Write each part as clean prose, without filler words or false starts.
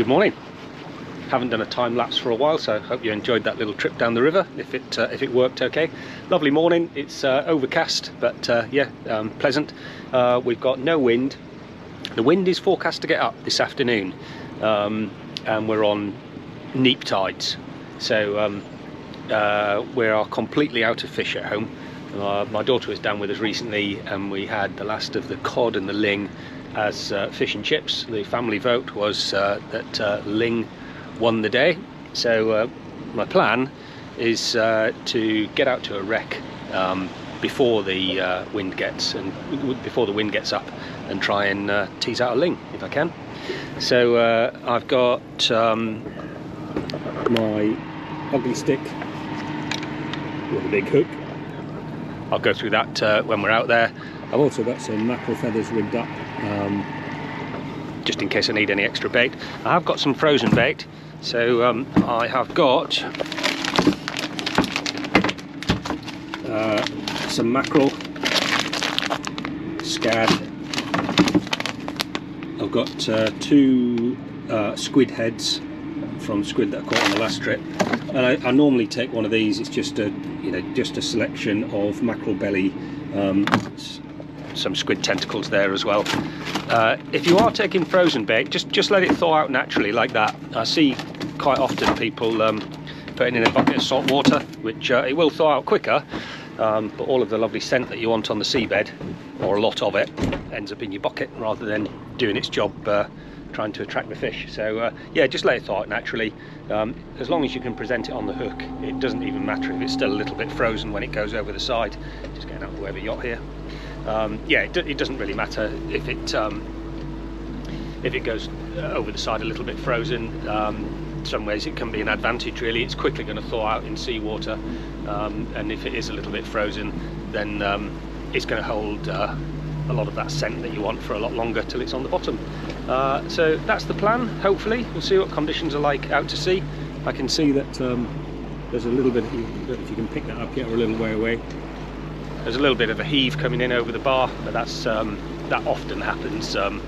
Good morning. Haven't done a time lapse for a while, so I hope you enjoyed that little trip down the river. If it worked okay. Lovely morning. It's overcast, but pleasant. We've got no wind. The wind is forecast to get up this afternoon, and we're on neap tides, so we are completely out of fish at home. My daughter was down with us recently, and we had the last of the cod and the ling as fish and chips. The family vote was that ling won the day, so my plan is to get out to a wreck before the wind gets up and try and tease out a ling if I can. So I've got my ugly stick with a big hook. I'll go through that when we're out there. I've also got some mackerel feathers rigged up, just in case I need any extra bait. I have got some frozen bait, so I have got some mackerel, scad. I've got two squid heads from squid that I caught on the last trip, and I normally take one of these. It's just a selection of mackerel belly, some squid tentacles there as well. If you are taking frozen bait, just let it thaw out naturally like that. I see quite often people putting in a bucket of salt water, which it will thaw out quicker, but all of the lovely scent that you want on the seabed, or a lot of it, ends up in your bucket rather than doing its job trying to attract the fish. So yeah, just let it thaw out naturally. As long as you can present it on the hook, it doesn't even matter if it's still a little bit frozen when it goes over the side. Just getting out of the way of a yacht here. Yeah, it doesn't really matter if it goes over the side a little bit frozen. In some ways it can be an advantage really. It's quickly going to thaw out in seawater, and if it is a little bit frozen, then it's going to hold a lot of that scent that you want for a lot longer till it's on the bottom. So that's the plan. Hopefully we'll see what conditions are like out to sea. I can see that there's a little bit, if you can pick that up yet, we're a little way away. There's a little bit of a heave coming in over the bar, but that's that often happens. The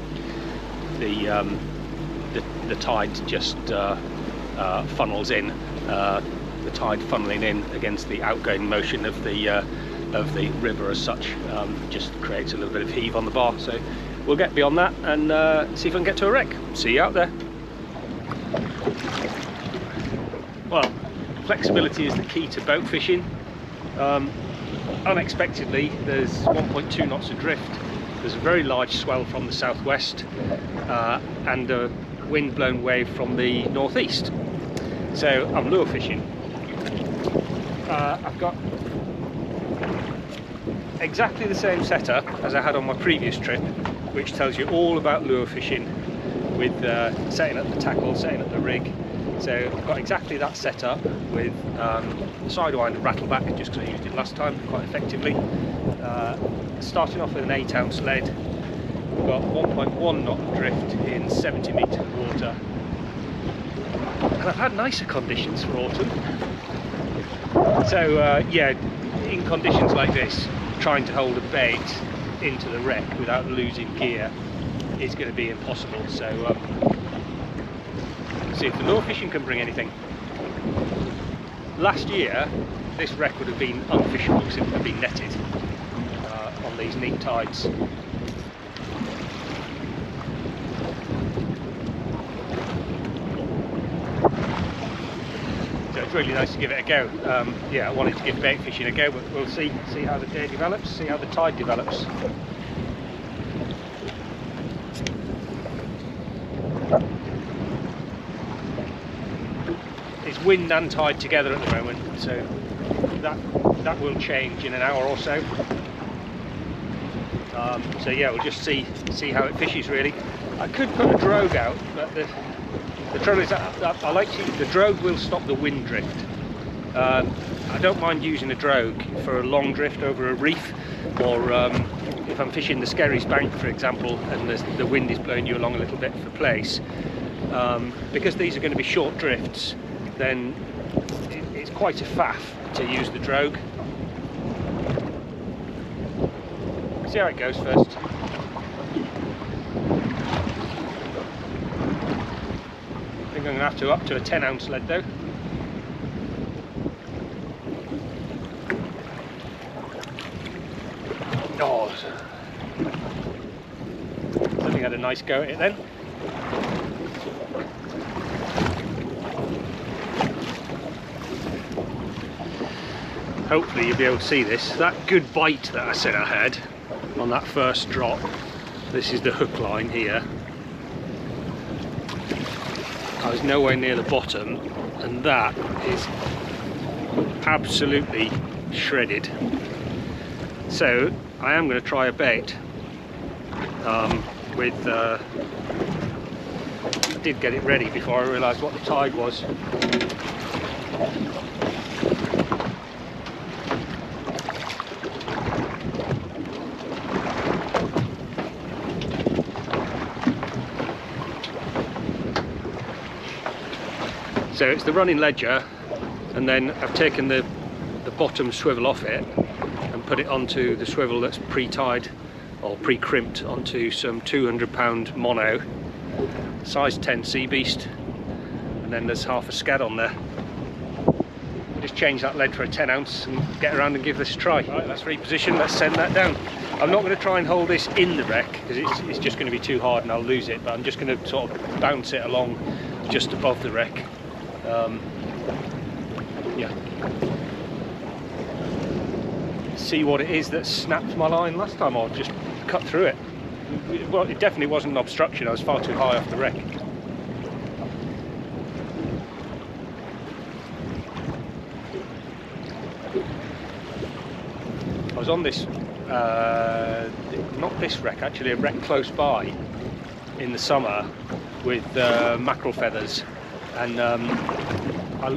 tide just funnels in. The tide funneling in against the outgoing motion of the river as such just creates a little bit of heave on the bar. So we'll get beyond that and see if I can get to a wreck. See you out there. Well, flexibility is the key to boat fishing. Unexpectedly, there's 1.2 knots adrift. There's a very large swell from the southwest and a wind-blown wave from the northeast. So I'm lure fishing. I've got exactly the same setup as I had on my previous trip, which tells you all about lure fishing, with setting up the tackle, setting up the rig. So I've got exactly that setup with sidewinder rattleback, just because I used it last time quite effectively. Starting off with an 8-ounce lead. We've got 1.1 knot drift in 70 metres of water. And I've had nicer conditions for autumn. So yeah, in conditions like this, trying to hold a bait into the wreck without losing gear is going to be impossible. So see if the lure fishing can bring anything. Last year this wreck would have been unfishable because it would have been netted on these neap tides. So it's really nice to give it a go. Yeah, I wanted to give bait fishing a go, but we'll see how the day develops, see how the tide develops. It's wind and tide together at the moment, so that will change in an hour or so. So yeah, we'll just see how it fishes really. I could put a drogue out, but the trouble is that I like the drogue will stop the wind drift. I don't mind using a drogue for a long drift over a reef, or if I'm fishing the Skerries bank, for example, and the wind is blowing you along a little bit for place. Because these are going to be short drifts, then it's quite a faff to use the drogue. See how it goes first. think I'm going to have to up to a 10-ounce lead though. Oh, something had a nice go at it then. Hopefully you'll be able to see this. That good bite that I said I had on that first drop, this is the hook line here. I was nowhere near the bottom, and that is absolutely shredded. So I am going to try a bait with I did get it ready before I realised what the tide was. So it's the running ledger, and then I've taken the bottom swivel off it and put it onto the swivel that's pre-tied or pre-crimped onto some 200-pound mono, size 10 sea beast, and then there's half a scad on there. Just change that lead for a 10-ounce and get around and give this a try. Right, that's repositioned, let's send that down. I'm not going to try and hold this in the wreck because it's just going to be too hard and I'll lose it, but I'm just going to sort of bounce it along just above the wreck. Yeah. See what it is that snapped my line last time. I'll just cut through it. Well, it definitely wasn't an obstruction. I was far too high off the wreck. I was on this, not this wreck actually, a wreck close by in the summer with mackerel feathers, and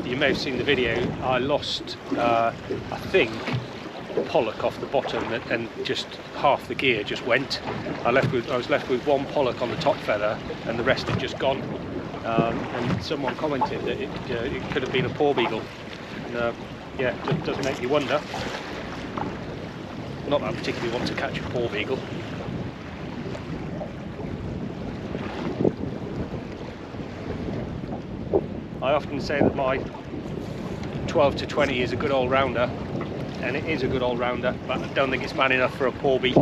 you may have seen the video. I lost, I think, pollock off the bottom, and just half the gear just went. I was left with one pollock on the top feather, and the rest had just gone. And someone commented that it could have been a porbeagle. And, yeah, it does make you wonder. Not that I particularly want to catch a porbeagle. I often say that my 12 to 20 is a good all-rounder, and it is a good all-rounder, but I don't think it's man enough for a porby.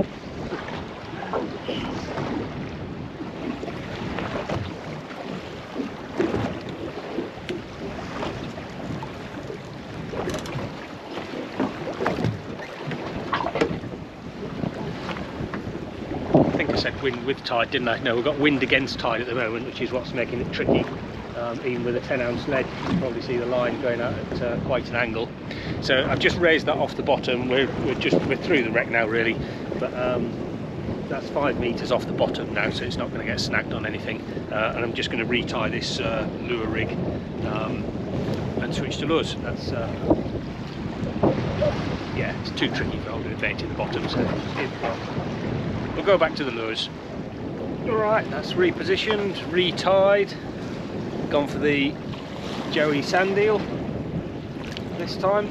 I think I said wind with tide, didn't I? No, we've got wind against tide at the moment, which is what's making it tricky. Even with a 10-ounce lead, you can probably see the line going out at quite an angle. So I've just raised that off the bottom. We're through the wreck now, really, but that's 5 meters off the bottom now, so it's not going to get snagged on anything. And I'm just going to retie this lure rig and switch to lures. That's yeah, it's too tricky for holding a bait in the bottom, so we'll go back to the lures. All right, that's repositioned, retied. Gone for the Joey sand eel this time.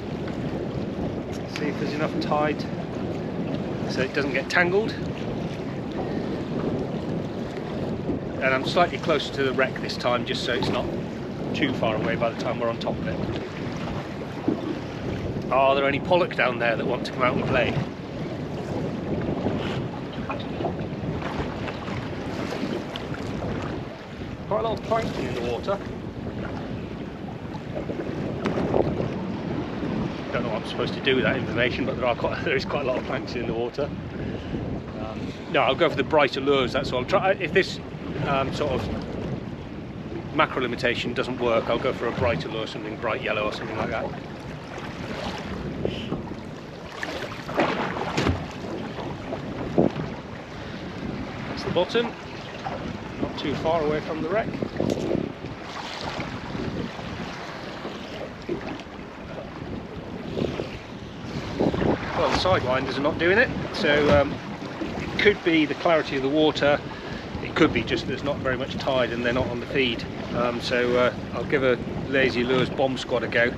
Let's see if there's enough tide so it doesn't get tangled. And I'm slightly closer to the wreck this time, just so it's not too far away by the time we're on top of it. Are there any pollock down there that want to come out and play? Quite a lot of plankton in the water. Don't know what I'm supposed to do with that information, but there is quite a lot of plankton in the water. No, I'll go for the brighter lures. That's all. I'll try. If this sort of mackerel imitation doesn't work, I'll go for a brighter lure, something bright yellow or something like that. That's the bottom. Not too far away from the wreck. Well, the sidewinders are not doing it, so it could be the clarity of the water, it could be just there's not very much tide and they're not on the feed. So I'll give a Lazy Lures Bomb Squad a go,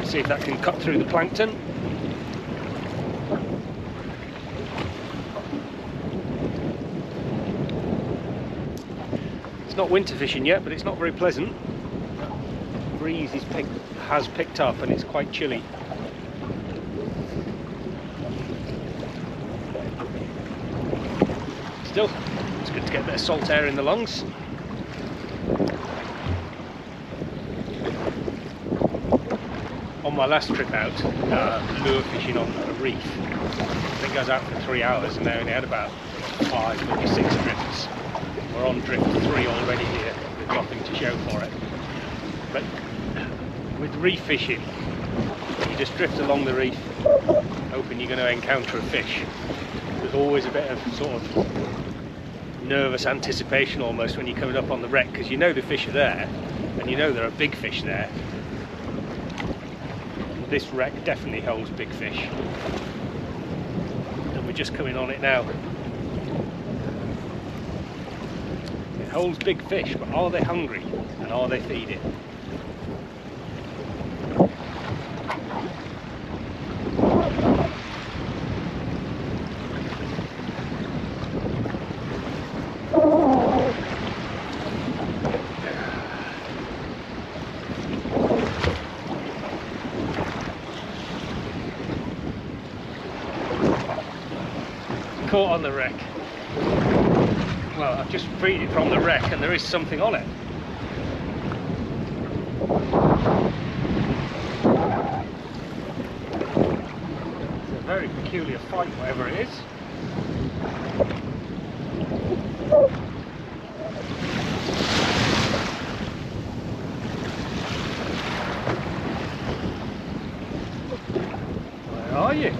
see if that can cut through the plankton. It's not winter fishing yet, but it's not very pleasant. The breeze has picked up and it's quite chilly. Still, it's good to get a bit of salt air in the lungs. On my last trip out, lure fishing on a reef, I think I was out for 3 hours and I only had about 5, maybe 6 drifts. We're on drift 3 already here, with nothing to show for it. But with reef fishing, you just drift along the reef, hoping you're going to encounter a fish. There's always a bit of sort of nervous anticipation almost when you're coming up on the wreck, because you know the fish are there, and you know there are big fish there. This wreck definitely holds big fish, and we're just coming on it now. It holds big fish, but are they hungry and are they feeding? Caught on the wreck. Well, I've just freed it from the wreck and there is something on it. It's a very peculiar fight, whatever it is. Where are you?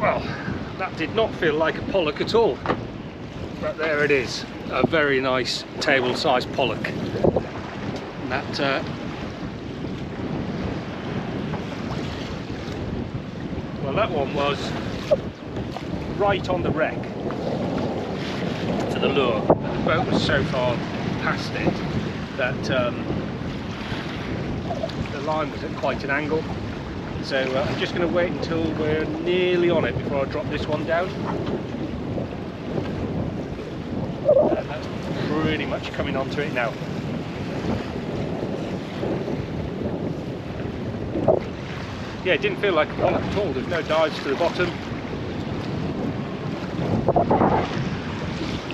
Well, that did not feel like a pollock at all, but there it is, a very nice table-sized pollock. And that, well, that one was right on the wreck to the lure, but the boat was so far past it that the line was at quite an angle. So I'm just going to wait until we're nearly on it before I drop this one down. And that's pretty much coming onto it now. Yeah, it didn't feel like a pollock at all. There's no dives to the bottom.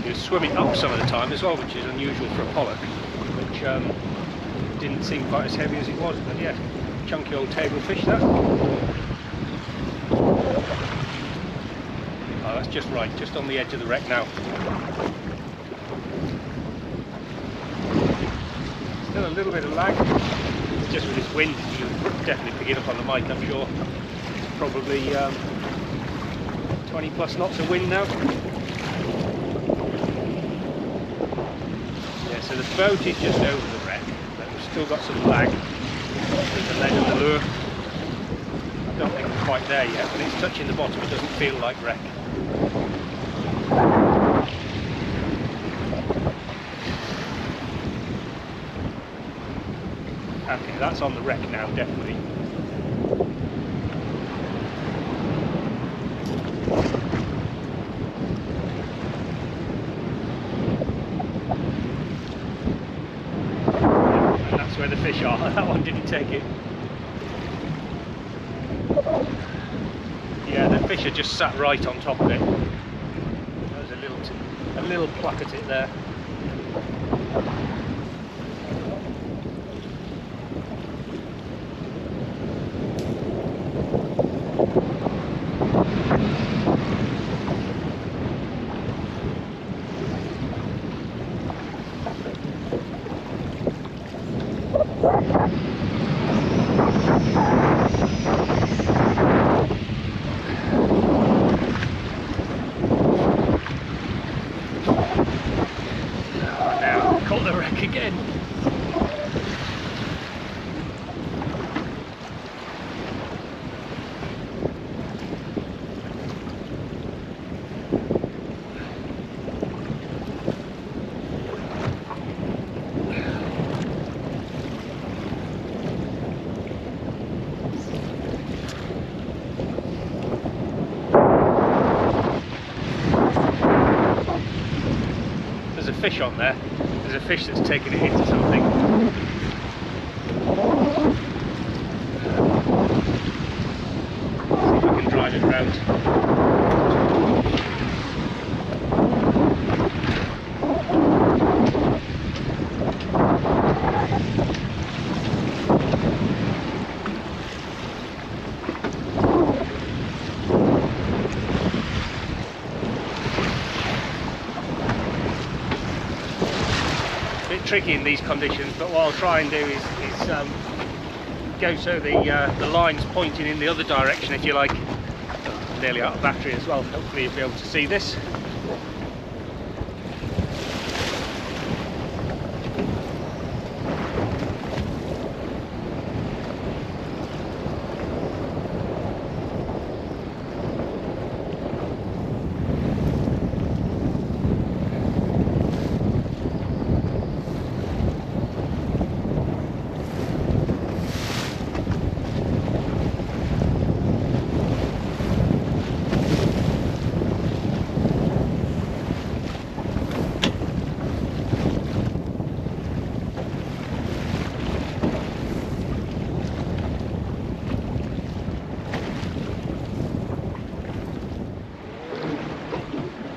He was swimming up some of the time as well, which is unusual for a pollock, which didn't seem quite as heavy as it was, but yeah. Chunky old table fish that. Oh, that's just right, just on the edge of the wreck now. Still a little bit of lag, just with this wind. You can definitely pick it up on the mic, I'm sure. It's probably 20 plus knots of wind now. Yeah, so the boat is just over the wreck, but we've still got some lag. With the lead of the lure. I don't think we're quite there yet, but it's touching the bottom, it doesn't feel like wreck. Okay, that's on the wreck now, definitely. Where the fish are. That one didn't take it. Yeah, the fish had just sat right on top of it. There was a little pluck at it there. Caught the wreck again. fish on there. There's a fish that's taken it into something. See if we can drive it round. Tricky in these conditions, but what I'll try and do is go so the line's pointing in the other direction, if you like. Oh, nearly out of battery as well. Hopefully you'll be able to see this.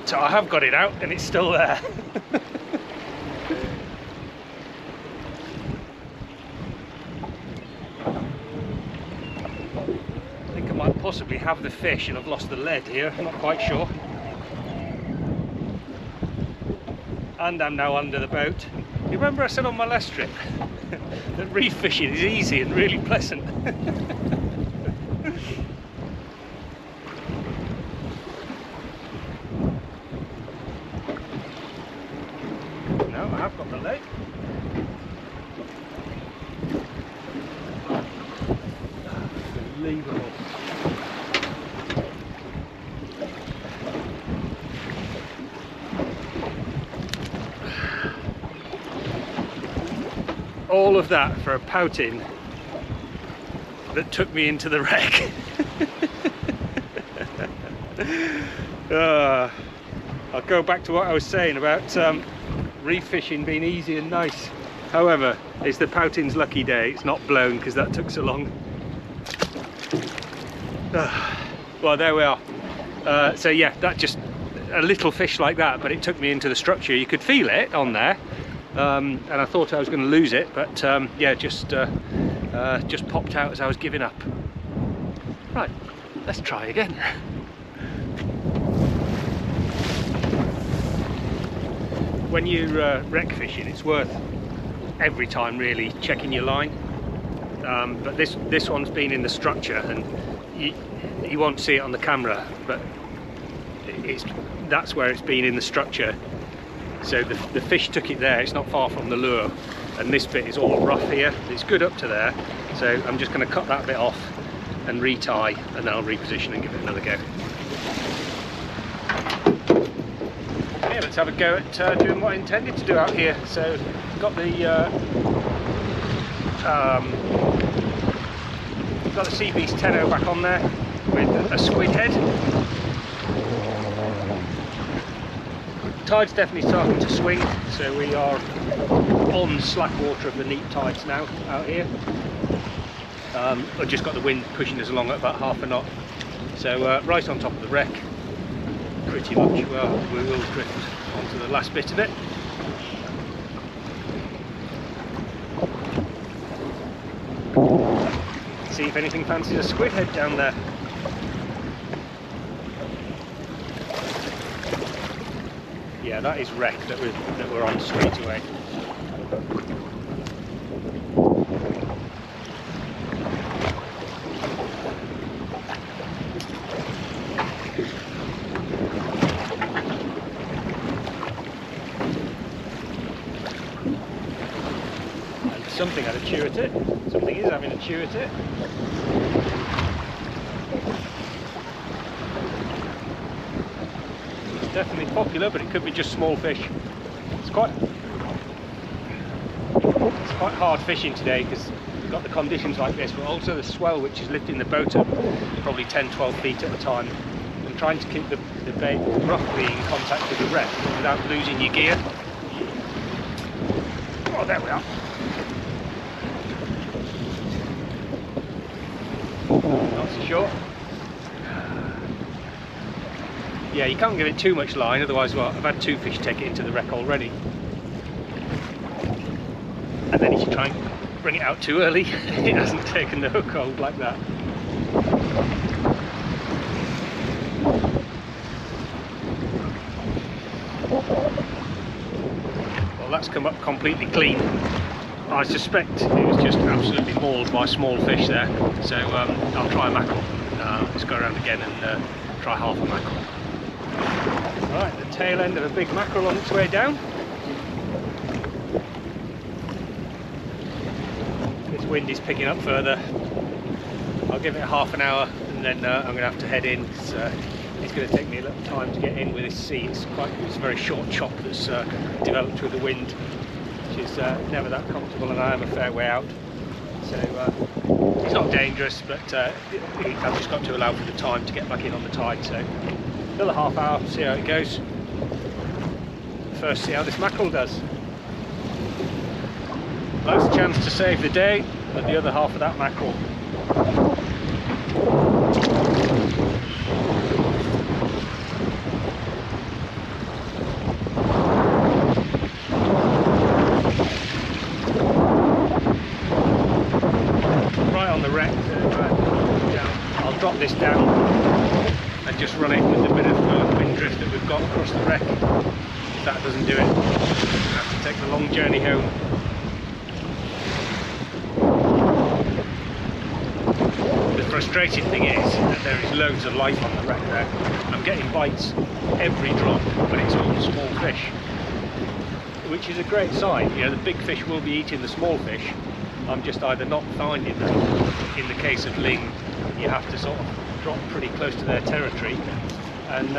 So I have got it out and it's still there. I think I might possibly have the fish and I've lost the lead here, I'm not quite sure. And I'm now under the boat. You remember I said on my last trip that reef fishing is easy and really pleasant? No, I have got the leg. Unbelievable. All of that for a pouting that took me into the wreck. I'll go back to what I was saying about reef fishing being easy and nice. However, it's the pouting's lucky day. It's not blown because that took so long. Well, there we are. So yeah, that just a little fish like that, but it took me into the structure. You could feel it on there, and I thought I was going to lose it, but yeah, just popped out as I was giving up. Right, let's try again. When you're wreck fishing, it's worth every time really checking your line, but this one's been in the structure, and you won't see it on the camera, but that's where it's been in the structure. So the fish took it there. It's not far from the lure, and this bit is all rough here. It's good up to there, so I'm just going to cut that bit off and retie, and then I'll reposition and give it another go. Yeah, let's have a go at doing what I intended to do out here. So got the Sea Beast 10-0 back on there with a squid head. Tide's definitely starting to swing, so we are on slack water of the neap tides now out here. I've just got the wind pushing us along at about half a knot, so right on top of the wreck. Pretty much, well, we will drift onto the last bit of it. See if anything fancies a squid head down there. Yeah, that is wreck that we're on straight away. And something had a chew at it. Something is having a chew at it. Definitely popular, but it could be just small fish. It's quite hard fishing today because we've got the conditions like this, but also the swell which is lifting the boat up probably 10-12 feet at a time, and trying to keep the bait roughly in contact with the wreck without losing your gear. Oh, there we are. Not so sure. Yeah, you can't give it too much line, otherwise, well, I've had 2 fish take it into the wreck already. And then if you try and bring it out too early, it hasn't taken the hook hold like that. Well, that's come up completely clean. I suspect it was just absolutely mauled by small fish there, so I'll try a mackerel. Let's go around again and try half a mackerel. Right, the tail end of a big mackerel on its way down. This wind is picking up further. I'll give it half an hour and then I'm going to have to head in. It's going to take me a little time to get in with this sea. It's a very short chop that's developed with the wind, which is never that comfortable, and I am a fair way out. So it's not dangerous, but I've just got to allow for the time to get back in on the tide. So another half hour, see how it goes. First, see how this mackerel does. Last chance to save the day, but the other half of that mackerel. Right on the wreck, I'll drop this down and just run it with a bit of wind drift that we've got across the wreck. If that doesn't do it, I'll have to take the long journey home. The frustrating thing is that there is loads of life on the wreck there. I'm getting bites every drop, but it's all small fish, which is a great sign. You know, the big fish will be eating the small fish. I'm just either not finding them. In the case of ling, you have to sort of drop pretty close to their territory, and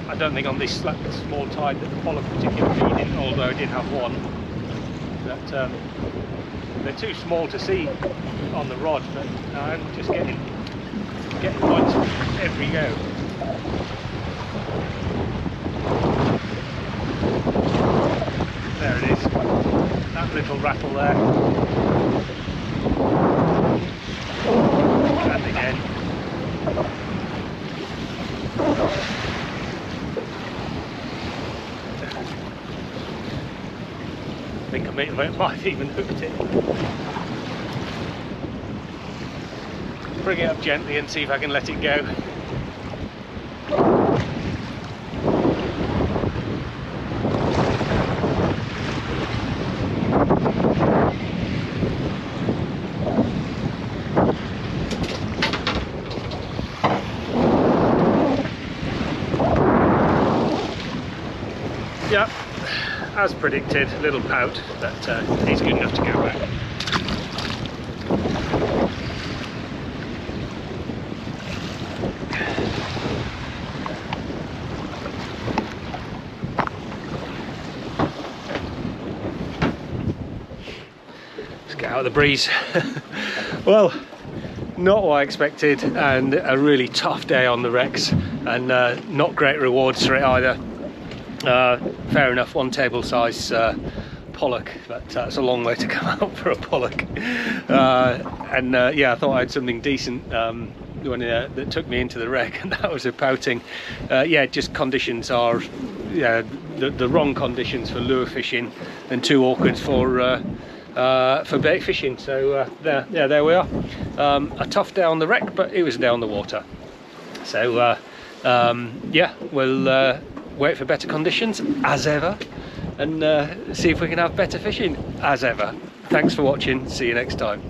I don't think on this small tide that the pollock particularly feeding, although I did have one. But they're too small to see on the rod, but I'm just getting bites every go. There it is, that little rattle there. And again. I think I might have even hooked it. Bring it up gently and see if I can let it go. Yep, as predicted, a little pout, but he's good enough to go back. Let's get out of the breeze. Well, not what I expected, and a really tough day on the wrecks, and not great rewards for it either. Fair enough, 1 table size pollock, but that's a long way to come out for a pollock. Yeah, I thought I had something decent that took me into the wreck, and that was a pouting. Yeah, just conditions are the wrong conditions for lure fishing, and too awkward for bait fishing. So there we are. A tough day on the wreck, but it was a day on the water. So yeah, we'll wait for better conditions as ever, and see if we can have better fishing as ever. Thanks for watching, see you next time.